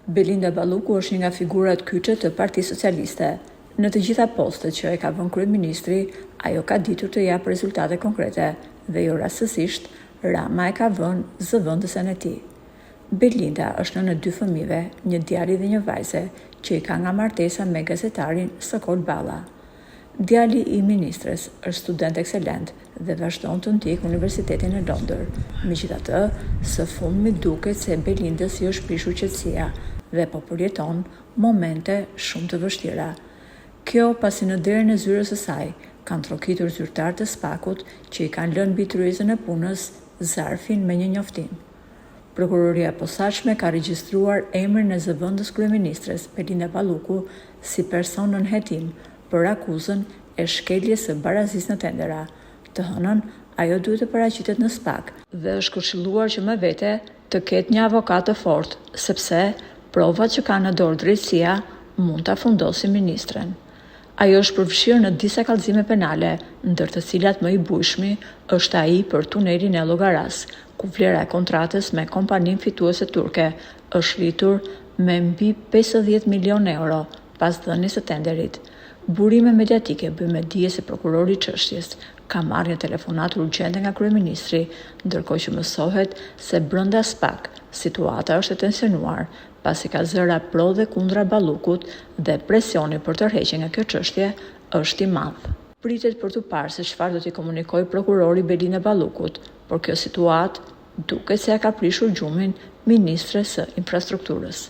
Belinda Balluku është një nga figurat kyçe të Partisë Socialiste. Në të gjitha postet që e ka vënë kryeministri, ajo ka ditur të japë rezultate konkrete dhe jo rastësisht, Rama e ka vënë zëvendësen e tij. Belinda është nënë e 2 fëmijëve, një djali dhe një vajze, që i ka nga martesa me gazetarin Sokol Balla. Djali i ministres është student ekselent dhe vazhdon të ndjekë Universitetin e Londër. Megjithatë, së fundmi duket se Belindës i është prishur qetësia dhe po përjeton momente shumë të vështira. Kjo pasi në derën e zyrës së saj kanë trokitur zyrtarë të SPAK-ut që i kanë lënë mbi tryezën e punës zarfin me një njoftim. Prokuroria e posaçme ka regjistruar emrin e zëvendës kryeministres Belinda Balluku si person nën hetim për akuzën e shkeljes së barazisë në tendera. Të hënën, ajo duhet të paraqitet në SPAK dhe është këshilluar që më vete të ketë një avokat të fortë, sepse provat që ka në dorë drejtësia mund ta fundosin ministren. Ajo është përfshirë në disa kallëzime penale, ndër të cilat më i bujshmi është ai për tunelin e Llogaras, ku vlera e kontratës me kompaninë fituese turke është rritur me mbi 50 milion euro pas dhënies së tenderit. Burime mediatike bëjnë me dije se prokurori i çështjes ka marrë një telefonat urgjente nga kryeministri, ndërkohë që mësohet se brenda SPAK situata është e tensionuar, pasi ka zëra pro dhe kundra Ballukut dhe presioni për tërheqje nga kjo çështje është i madh. Pritet për të parë se çfarë do t'i komunikojë prokurori Belinda Ballukut, por kjo situatë duket se ja ka prishur gjumin ministres së infrastrukturës.